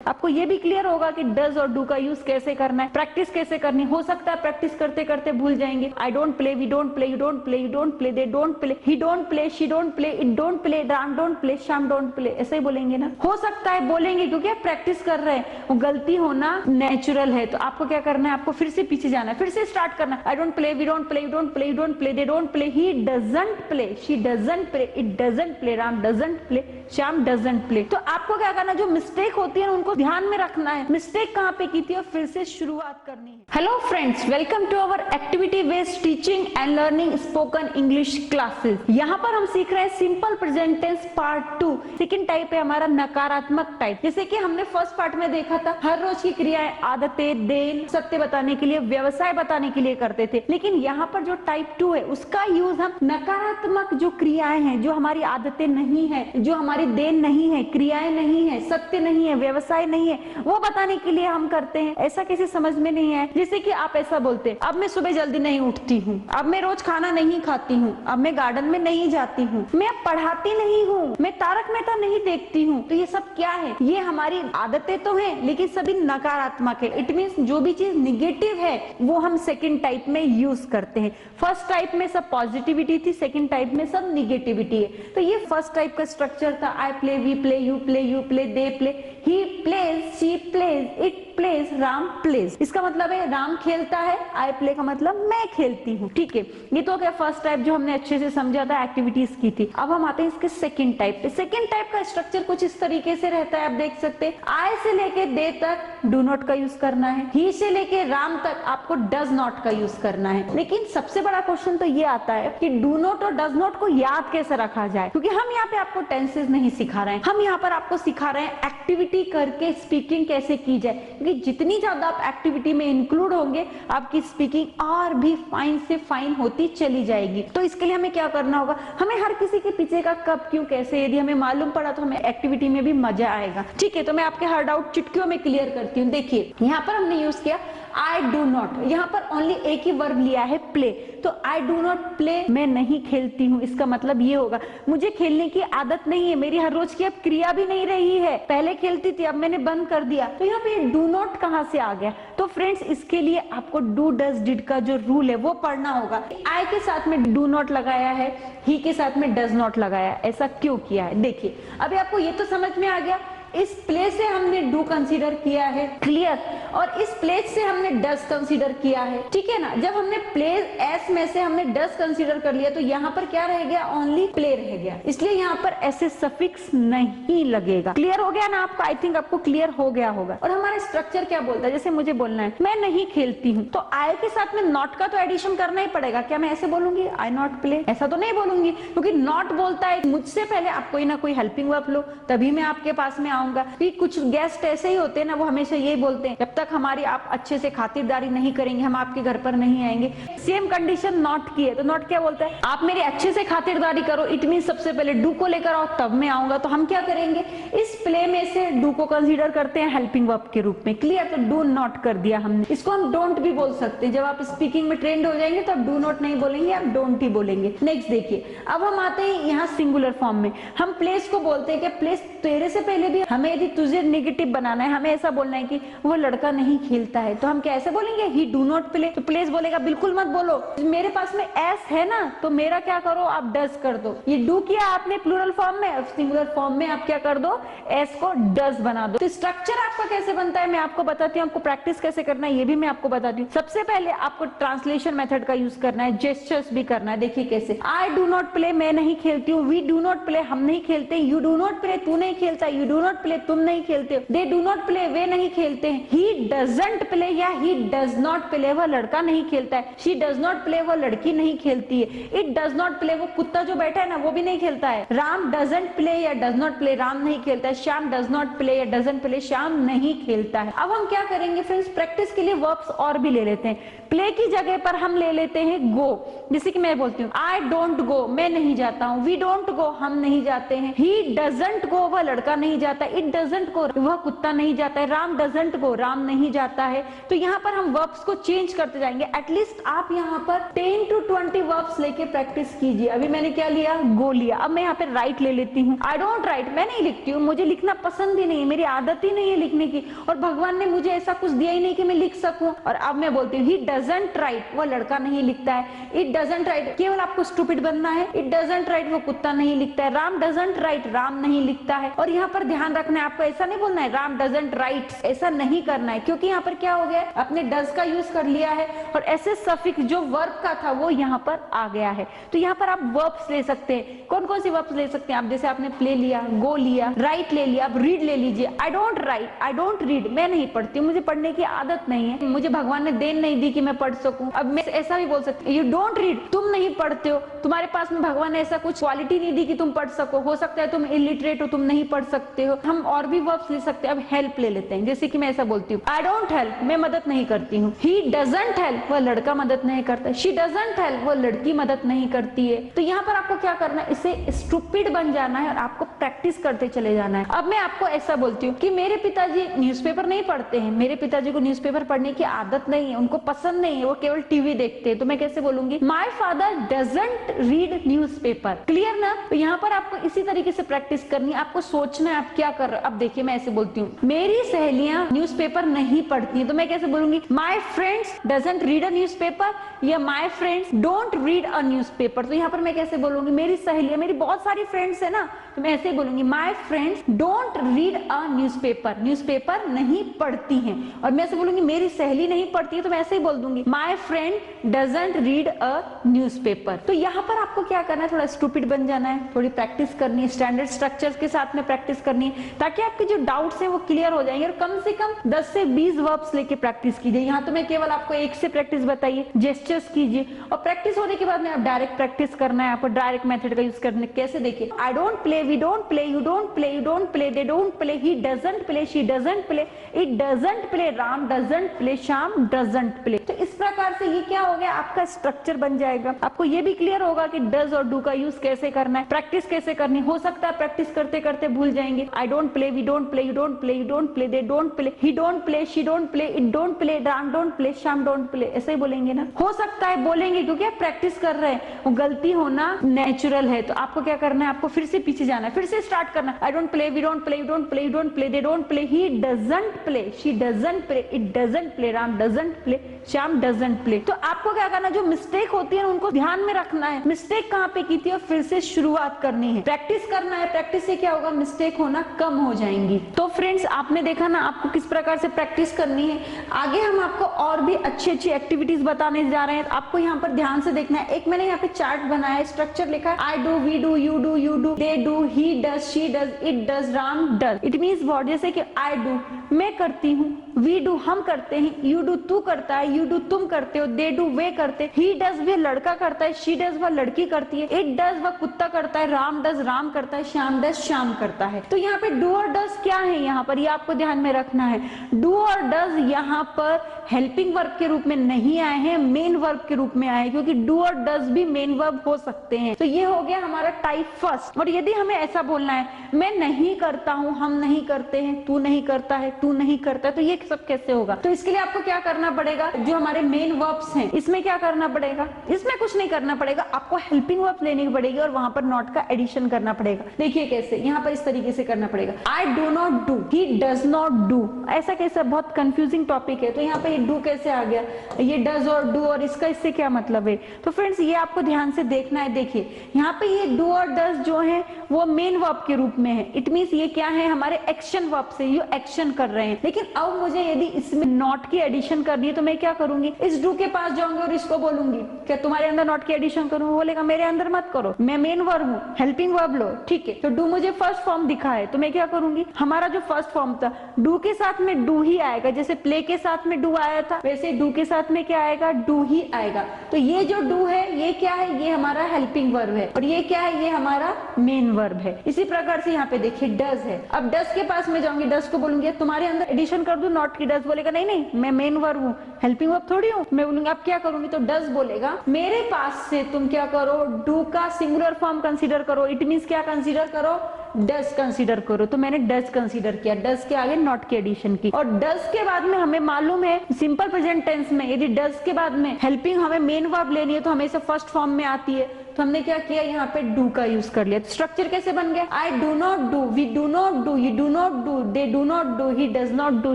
आपको ये भी क्लियर होगा कि डज और डू का यूज कैसे करना है, प्रैक्टिस कैसे करनी। हो सकता है प्रैक्टिस करते करते भूल जाएंगे। I don't play, we don't play, you don't play, you don't play, they don't play, he don't play, she don't play, it don't play, Ram don't play, Shyam don't play, ऐसे ही बोलेंगे ना। हो सकता है बोलेंगे क्योंकि आप प्रैक्टिस कर रहे हैं, वो गलती होना नेचुरल है। तो आपको क्या करना है, आपको फिर से पीछे जाना है, फिर से स्टार्ट करना है। I don't play, we don't play, you don't play, you don't play, they don't play, he doesn't play, she doesn't play, it doesn't play, Ram doesn't play, Shyam doesn't play. तो आपको क्या करना, जो मिस्टेक होती है उनको ध्यान में रखना है, मिस्टेक कहां पे की थी और फिर से शुरुआत करनी है। Hello friends, welcome to our activity based teaching and learning spoken English classes. यहाँ पर हम सीख रहे हैं simple present tense part 2। Second type है हमारा नकारात्मक टाइप। जैसे कि हमने फर्स्ट पार्ट में देखा था, हर रोज की क्रियाएं, आदतें, देन, सत्य बताने के लिए, व्यवसाय बताने के लिए करते थे। लेकिन यहाँ पर जो टाइप 2 है उसका यूज हम नकारात्मक जो क्रियाएं हैं, जो हमारी आदतें नहीं है, जो हमारी देन नहीं है, क्रियाएं नहीं है, सत्य नहीं है, व्यवसाय नहीं है, वो बताने के लिए हम करते हैं। ऐसा किसी समझ में नहीं है। जैसे कि आप ऐसा बोलते हैं, अब मैं सुबह जल्दी नहीं उठती हूँ, अब मैं रोज खाना नहीं खाती हूँ, अब मैं गार्डन में नहीं जाती हूँ, मैं अब पढ़ाती नहीं हूँ, मैं तारक मेहता नहीं देखती हूँ। तो ये सब क्या है, ये हमारी आदतें तो हैं लेकिन सभी नकारात्मक है। इट मीन्स जो भी चीज निगेटिव है वो हम सेकेंड टाइप में यूज करते हैं। फर्स्ट टाइप में सब पॉजिटिविटी थी, सेकेंड टाइप में सब निगेटिविटी है। तो ये फर्स्ट टाइप का स्ट्रक्चर था। I play, we play, you play, you play, they play, he plays, she plays, it plays, Ram plays. इसका मतलब है राम खेलता है, आई प्ले का मतलब मैं खेलती हूँ। ठीक है, ये तो क्या फर्स्ट टाइप जो हमने अच्छे से समझा था, एक्टिविटीज की थी। अब हम आते हैं इसके सेकंड टाइप पे। सेकंड टाइप का स्ट्रक्चर कुछ इस तरीके से रहता है, आप देख सकते हैं। आई से लेके दे तक डू नॉट का यूज करना है, ही से लेके राम तक आपको डज नॉट का यूज करना है। लेकिन सबसे बड़ा क्वेश्चन तो ये आता है कि डू नॉट और डज नॉट को याद कैसे रखा जाए, क्योंकि हम यहाँ पे आपको टेंसेस नहीं सिखा रहे हैं, हम यहाँ पर आपको सिखा रहे हैं एक्टिविटी करके स्पीकिंग कैसे की जाए। क्योंकि जितनी ज्यादा आप एक्टिविटी में इंक्लूड होंगे, आपकी स्पीकिंग और भी फाइन से फाइन होती चली जाएगी। तो इसके लिए हमें क्या करना होगा, हमें हर किसी के पीछे का कब, क्यों, कैसे यदि हमें मालूम पड़ा तो हमें एक्टिविटी में भी मजा आएगा। ठीक है, तो मैं आपके हर डाउट चुटकियों में क्लियर करती हूँ। देखिए यहाँ पर हमने यूज किया आई डू नॉट, यहाँ पर ओनली एक ही वर्ब लिया है प्ले। तो आई डू नॉट प्ले, मैं नहीं खेलती हूँ, इसका मतलब ये होगा मुझे खेलने की आदत नहीं है, मेरी हर रोज की अब क्रिया भी नहीं रही है। पहले खेलती थी, अब मैंने बंद कर दिया। तो यहाँ पे डू नॉट कहाँ से आ गया? तो फ्रेंड्स इसके लिए आपको डू डज डिड का जो रूल है वो पढ़ना होगा। आई के साथ में डू नॉट लगाया है, ही के साथ में डज नॉट लगाया है, ऐसा क्यों किया है? देखिए अभी आपको ये तो समझ में आ गया, इस प्लेस से हमने डू कंसीडर किया है, क्लियर, और इस प्लेस से हमने डज कंसीडर किया है। ठीक है ना, जब हमने प्लेस एस में से हमने डज कंसीडर कर लिया तो यहाँ पर क्या रह गया, ओनली प्ले रह गया, इसलिए यहाँ पर ऐसे सफिक्स नहीं लगेगा। क्लियर हो गया ना आपको? आई थिंक आपको क्लियर हो गया होगा। और हमारा स्ट्रक्चर क्या बोलता है, जैसे मुझे बोलना है मैं नहीं खेलती हूँ, तो आई के साथ में नॉट का तो एडिशन करना ही पड़ेगा। क्या मैं ऐसे बोलूंगी आई नॉट प्ले? ऐसा तो नहीं बोलूंगी, क्योंकि नॉट बोलता है मुझसे पहले आप कोई ना कोई हेल्पिंग वर्ब लो तभी मैं आपके पास में आऊंगा। कुछ गेस्ट ऐसे ही होते हैं ना, वो हमेशा यही बोलते हैं जब तक हमारी आप अच्छे से खातिरदारी नहीं करेंगे हम आपके घर पर नहीं आएंगे। सेम कंडीशन नॉट की है, तो नॉट क्या बोलता है, आप मेरी अच्छे से खातिरदारी करो, इट मीन सबसे पहले डू को लेकर आओ तब मैं आऊंगा। तो हम क्या करेंगे, इस प्ले में से डू को कंसीडर करते हैं हेल्पिंग वर्ब के रूप में। क्लियर? तो डू नॉट कर दिया हमने। इसको हम डोंट भी बोल सकते हैं। जब आप स्पीकिंग में ट्रेंड हो जाएंगे तो आप डू नॉट नहीं बोलेंगे, आप डोंट ही बोलेंगे। नेक्स्ट देखिए, अब हम आते हैं यहाँ सिंगुलर फॉर्म में। हम प्लेस को बोलते हैं कि प्लेस तेरे से पहले भी हमें यदि तुझे नेगेटिव बनाना है, हमें ऐसा बोलना है कि वो लड़का नहीं खेलता है, तो हम कैसे बोलेंगे, ही डू नॉट प्ले। तो प्लेस बोलेगा बिल्कुल मत बोलो, मेरे पास में एस है ना, तो मेरा क्या करो, आप डज कर दो। ये डू किया आपने प्लूरल फॉर्म में, सिंगुलर फॉर्म में आप क्या कर दो, एस को डज बना दो। तो स्ट्रक्चर आपका कैसे बनता है मैं आपको बताती हूँ, आपको प्रैक्टिस कैसे करना है ये भी मैं आपको बताती हूँ। सबसे पहले आपको ट्रांसलेशन मेथड का यूज करना है, जेस्चर्स भी करना है। देखिए कैसे, आई डू नॉट प्ले, मैं नहीं खेलती हूँ, वी डू नॉट प्ले, हम नहीं खेलते, यू डू नॉट प्ले, तू नहीं खेलता, यू डू नॉट प्ले, तुम नहीं खेलते हो, दे डू नॉट प्ले, वे नहीं खेलते हैं, ही डजंट प्ले या ही डज नॉट प्ले, वह लड़का नहीं खेलता है, शी डज नॉट प्ले, वह लड़की नहीं खेलती है, इट डज नॉट प्ले, वो कुत्ता जो बैठा है ना वो भी नहीं खेलता है, राम डजंट प्ले या डज नॉट प्ले, राम नहीं खेलता है, श्याम डज नॉट प्ले या डजंट प्ले, श्याम नहीं खेलता है। अब हम क्या करेंगे फ्रेंड्स, प्रैक्टिस के लिए वर्ब्स और भी ले लेते हैं। प्ले की जगह पर हम ले लेते हैं गो। जैसे कि मैं बोलती हूँ आई डोंट गो, मैं नहीं जाता हूँ, वी डोंट गो, हम नहीं जाते हैं, ही डजंट गो, वह लड़का नहीं जाता, है, इट डजंट गो, वह कुत्ता नहीं जाता है, राम डजंट गो, राम नहीं जाता है। तो यहाँ पर हम वर्ब्स को चेंज करते जाएंगे। एटलीस्ट आप यहाँ पर 10 to 20 वर्ब्स लेके प्रैक्टिस कीजिए। अभी मैंने क्या लिया, गो लिया। अब मैं यहाँ पे राइट ले लेती हूँ। आई डोंट राइट, मैं नहीं लिखती हूँ, मुझे लिखना पसंद ही नहीं है, मेरी आदत ही नहीं है लिखने की, और भगवान ने मुझे ऐसा कुछ दिया ही नहीं कि मैं लिख सकूं। और अब मैं बोलती हूँ ही डजंट राइट, वो लड़का नहीं लिखता है। इट डजंट राइट, केवल आपको स्टूपिड बनना है। इट डजंट राइट, वो कुत्ता नहीं लिखता है। राम डजंट राइट, राम नहीं लिखता है। और यहाँ पर ध्यान रखना है, आपको ऐसा नहीं बोलना है राम डजंट राइट, ऐसा नहीं करना है, क्योंकि यहाँ पर क्या हो गया, आपने डज का यूज कर लिया है और ऐसे सफिक्स जो वर्ब का था वो यहाँ पर आ गया है। तो यहाँ पर आप वर्ब्स ले सकते हैं। कौन कौन सी वर्ब्स ले सकते हैं आप, जैसे आपने प्ले लिया, गो लिया, राइट ले लिया, अब रीड ले लीजिए। I don't write, I don't read, मैं नहीं पढ़ती, मुझे पढ़ने की आदत नहीं है, मुझे भगवान ने देन नहीं दी कि मैं पढ़ सकूं। अब मैं ऐसा भी बोल सकती हूँ, यू डोंट रीड, तुम नहीं पढ़ते हो, तुम्हारे पास में भगवान ने ऐसा कुछ क्वालिटी नहीं दी कि तुम पढ़ सको, हो सकता है तुम इलिटरेट हो, तुम नहीं पढ़ सकते हो। हम और भी वर्ब्स ले सकते हैं। अब हेल्प ले लेते हैं, जैसे कि मैं ऐसा बोलती हूँ, आई डोंट हेल्प, मैं मदद नहीं करती हूँ। ही डजंट हेल्प, वह लड़का मदद नहीं करता। शी डजंट हेल्प, वह लड़की मदद नहीं करती है। तो यहाँ पर आपको क्या करना है, इसे स्टूपिड बन जाना है और आपको प्रैक्टिस करते चले जाना है। अब मैं आपको ऐसा बोलती हूँ कि मेरे पिताजी न्यूज़पेपर नहीं पढ़ते हैं, मेरे पिताजी को न्यूज़पेपर पढ़ने की आदत नहीं है, उनको पसंद नहीं है, वो केवल टीवी देखते हैं। तो मैं कैसे बोलूंगी, my father doesn't read newspaper. Clear ना। तो यहाँ पर आपको इसी तरीके से प्रैक्टिस करनी है, आपको सोचना है आप क्या कर रहे हो। अब देखिए मैं ऐसे बोलती हूँ, मेरी सहेलियां न्यूज़पेपर नहीं पढ़ती हैं, तो मैं कैसे बोलूंगी, my friends doesn't read a newspaper या my friends don't read a newspaper. तो यहाँ पर मैं कैसे बोलूंगी, मेरी सहेलियां, मेरी बहुत सारी फ्रेंड्स है ना, तो मैं ऐसे बोलूंगी, my friends don't read a newspaper, newspaper नहीं पढ़ती हैं। और मैं ऐसे बोलूंगी, मेरी सहेली नहीं पढ़ती है, तो मैं ऐसे ही बोल दूंगी, my friend doesn't read a newspaper. तो यहाँ पर आपको क्या करना है, थोड़ा स्टूपिड बन जाना है, थोड़ी प्रैक्टिस करनी है, स्टैंडर्ड स्ट्रक्चर्स के साथ में प्रैक्टिस करनी है, ताकि आपके जो डाउट्स हैं वो क्लियर हो जाएंगे। और कम से कम 10 से 20 वर्ब्स लेके प्रैक्टिस कीजिए। यहाँ तो मैं केवल आपको एक से प्रैक्टिस बताइए, जेस्चर्स कीजिए, और प्रैक्टिस होने के बाद में आप डायरेक्ट प्रैक्टिस करना है, आपको डायरेक्ट मेथड का यूज करना है। कैसे, देखिए, I don't play, we don't play, you don't play, you don't play, they don't play, he doesn't play, she doesn't play, it doesn't play, Ram doesn't play, Shyam doesn't play. तो इस प्रकार से ये क्या हो गया, आपका स्ट्रक्चर बन जाएगा। आपको ये भी क्लियर होगा कि डज और डू का यूज कैसे करना है, प्रैक्टिस कैसे करनी। हो सकता है प्रैक्टिस करते करते भूल जाएंगे। I don't play, we don't play, you don't play, you don't play, they don't play, he don't play, she don't play, it don't play, Ram don't play, Shyam don't play, ऐसे ही बोलेंगे ना। हो सकता है बोलेंगे, क्योंकि आप प्रैक्टिस कर रहे हैं, वो गलती होना नेचुरल है। तो आपको क्या करना है, आपको फिर से पीछे जाना है, फिर से स्टार्ट करना है। I don't play, we don't play, you don't play, you don't play, they don't play, he doesn't play, she doesn't play, it doesn't play, Ram doesn't play, Shyam doesn't play. तो आपको क्या करना है, जो मिस्टेक होती है उनको ध्यान में रखना है, मिस्टेक कहाँ पे की थी और फिर से शुरुआत करनी है, प्रैक्टिस करना है। प्रैक्टिस से क्या होगा, मिस्टेक होना कम हो जाएंगी। तो फ्रेंड्स, आपने देखा ना आपको किस प्रकार से प्रैक्टिस करनी है। आगे हम आपको और भी अच्छी अच्छी एक्टिविटीज बताने जा रहे हैं। आपको यहाँ पर ध्यान से देखना है। एक मैंने यहाँ पे चार्ट बनाया है, स्ट्रक्चर लिखा है, I do, we do, you do, you do, they do, he does, she does, it does, Ram does. It means what, जैसे कि आई डू, मैं करती हूँ, वी डू, हम करते हैं, यू डू, तू करता है, यू डू, तुम करते हो, दे डू, वे करते, ही डज, वह लड़का करता है, शी डज, वह लड़की करती है, इट डज, वह कुत्ता करता है, राम डज, राम करता है, श्याम डज, श्याम करता है। तो यहाँ पे डू और डज क्या है, यहाँ पर ये आपको ध्यान में रखना है। डू और डज यहाँ पर हेल्पिंग वर्ब के रूप में नहीं आए हैं, मेन वर्ब के रूप में आए हैं, क्योंकि डू और डज भी मेन वर्ब हो सकते हैं। तो ये हो गया हमारा टाइप फर्स्ट। और यदि हमें ऐसा बोलना है, मैं नहीं करता हूं, हम नहीं करते हैं, तू नहीं करता है, तू नहीं करता है, तो ये सब कैसे होगा। तो इसके लिए आपको क्या करना पड़ेगा, जो हमारे मेन वर्ब्स हैं इसमें क्या करना पड़ेगा, इसमें कुछ नहीं करना पड़ेगा, आपको हेल्पिंग वर्ब लेनी पड़ेगी और वहां पर नॉट का एडिशन करना पड़ेगा। देखिए कैसे, यहाँ पर इस तरीके से करना पड़ेगा, आई do not do, he does not do. ऐसा कैसे, बहुत कंफ्यूजिंग टॉपिक है। तो यहाँ पे डू कैसे आ गया, ये डज और डू, और इसका इससे क्या मतलब है। तो फ्रेंड्स, ये आपको ध्यान से देखना है। देखिए यहाँ पे ये डू और डज जो है वो मेन वर्ब के रूप में है। इट मींस ये क्या है, हमारे एक्शन वर्ब से ये एक्शन कर रहे हैं। लेकिन अब मुझे यदि इसमें नॉट की एडिशन करनी है तो मैं क्या करूंगी, इस डू के पास जाऊंगी और इसको बोलूंगी क्या तुम्हारे अंदर नॉट की एडिशन करूं, वो बोलेगा मेरे अंदर मत करो, मैं मेन वर्ब हूँ, हेल्पिंग वर्ब लो। ठीक है, तो डू मुझे फर्स्ट फॉर्म दिखा है, तो मैं क्या करूंगी, हमारा जो फर्स्ट फॉर्म था डू के साथ में डू ही आएगा। जैसे प्ले के साथ में डू आया था, वैसे डू के साथ में क्या आएगा, डू ही आएगा। तो ये जो डू है ये क्या है, ये हमारा हेल्पिंग वर्ब है, और ये क्या है, ये हमारा मेन वर्ब है। इसी प्रकार से यहाँ पे देखिए डज है। अब डज के पास में जाऊंगी, डज को बोलूंगी तुम्हारे अंदर एडिशन कर दूं नॉट की, डज बोलेगा नहीं नहीं मैं मेन वर्ब हूँ, हेल्पिंग वर्ब थोड़ी हूँ। मैं बोलूंगी अब क्या करूंगी, तो डज बोलेगा मेरे पास से तुम क्या करो, डू का सिंगुलर फॉर्म कंसीडर करो। इट मींस क्या कंसीडर करो, डज कंसीडर करो, तो मैंने डज कंसीडर किया, डज के आगे नॉट की एडिशन की। और डज के बाद में हमें मालूम है सिंपल प्रेजेंट टेंस में यदि डज के बाद में हेल्पिंग हमें मेन वर्ब लेनी है तो हमेशा फर्स्ट फॉर्म में आती है, तो हमने क्या किया यहाँ पे डू का यूज कर लिया। तो स्ट्रक्चर कैसे बन गया, I do not do, we do not do, you do not do, they do not do, he does not do,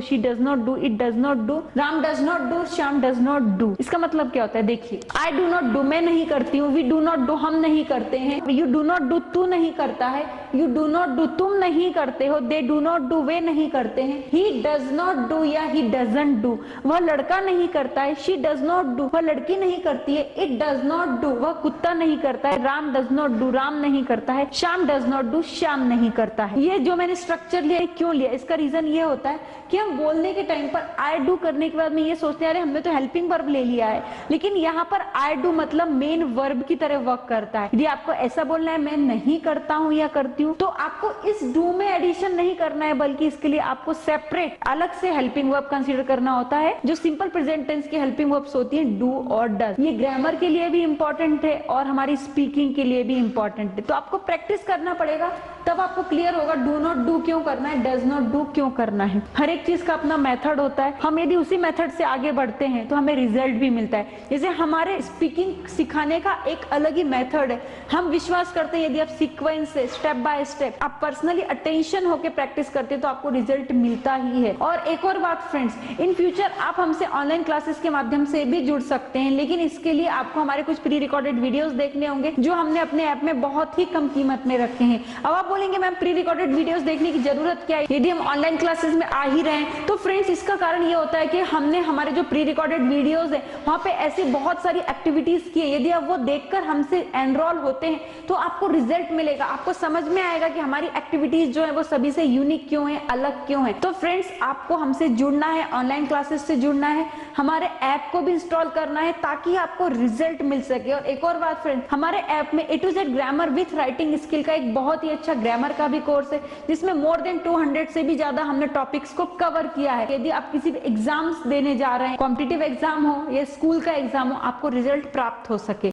she does not do, it does not do, Ram does not do, Shyam does not do. इसका मतलब क्या होता है, देखिए आई do not do मैं नहीं करती हूँ, वी डू नॉट डू हम नहीं करते हैं, यू डू नॉट डू तू नहीं करता है, यू डू नॉट डू तुम नहीं करते हो, दे डू नॉट डू वे नहीं करते हैं, ही डज नॉट डू या ही डजंट डू वह लड़का नहीं करता है, शी डज नॉट डू वह लड़की नहीं करती है, इट डज नॉट डू वह कुत्ता नहीं करता है, Ram does not do Ram नहीं करता है, Shyam does not do Shyam नहीं करता है। ये जो मैंने स्ट्रक्चर लिया क्यों लिया, इसका रीजन ये होता है कि हम बोलने के टाइम पर आई डू करने के बाद में ये सोचते हैं अरे हमने तो हेल्पिंग वर्ब ले लिया है, लेकिन यहाँ पर आई डू मतलब मेन वर्ब की तरह वर्क करता है। यदि आपको ऐसा बोलना है मैं नहीं करता हूँ या करती हूँ, तो आपको इस डू में एडिशन नहीं करना है, बल्कि इसके लिए आपको सेपरेट अलग से हेल्पिंग वर्ब कंसीडर करना होता है, जो सिंपल प्रेजेंट टेंस की हेल्पिंग वर्ब्स होती है डू और डज। ये ग्रामर के लिए भी इंपॉर्टेंट है और हमारी स्पीकिंग के लिए भी इंपॉर्टेंट है, तो आपको प्रैक्टिस करना पड़ेगा, तब आपको क्लियर होगा डू नॉट डू क्यों करना है, डज नॉट डू क्यों करना है। हर एक चीज का अपना मेथड होता है, हम यदि उसी मेथड से आगे बढ़ते हैं तो हमें रिजल्ट भी मिलता है। जैसे हमारे स्पीकिंग सिखाने का एक अलग ही मेथड है, हम विश्वास करते हैं यदि आप सीक्वेंस से स्टेप बाय स्टेप आप पर्सनली अटेंशन होकर प्रैक्टिस करते हैं तो आपको रिजल्ट मिलता ही है। और एक और बात फ्रेंड्स, इन फ्यूचर आप हमसे ऑनलाइन क्लासेस के माध्यम से भी जुड़ सकते हैं, लेकिन इसके लिए आपको हमारे कुछ प्री रिकॉर्डेड वीडियोस देखने होंगे जो हमने अपने ऐप में बहुत ही कम कीमत में रखे हैं। अब आप बोलेंगे मैम प्री रिकॉर्डेड वीडियोस देखने की जरूरत क्या है यदि हम ऑनलाइन क्लासेस में आ ही रहे हैं, तो फ्रेंड्स इसका कारण ये होता है कि हमने हमारे जो प्री रिकॉर्डेड वीडियोस है वहां पे ऐसी बहुत सारी एक्टिविटीज की है, यदि आप वो देखकर हमसे एनरोल होते हैं तो आपको रिजल्ट मिलेगा, आपको समझ में आएगा कि हमारी एक्टिविटीज जो है वो सभी से यूनिक क्यों है, अलग क्यों है। तो फ्रेंड्स आपको हमसे जुड़ना है, ऑनलाइन क्लासेस से जुड़ना है, हमारे ऐप को भी इंस्टॉल करना है ताकि आपको रिजल्ट मिल सके। और एक और बात फ्रेंड्स, हमारे ऐप में A to Z grammar with writing skill का एक बहुत ही अच्छा ग्रामर का भी कोर्स है, जिसमें मोर देन 200 से भी ज्यादा हमने टॉपिक्स को कवर किया है। यदि आप किसी भी एग्जाम्स देने जा रहे हैं, कॉम्पिटिटिव एग्जाम हो या स्कूल का एग्जाम हो, आपको रिजल्ट प्राप्त हो सके।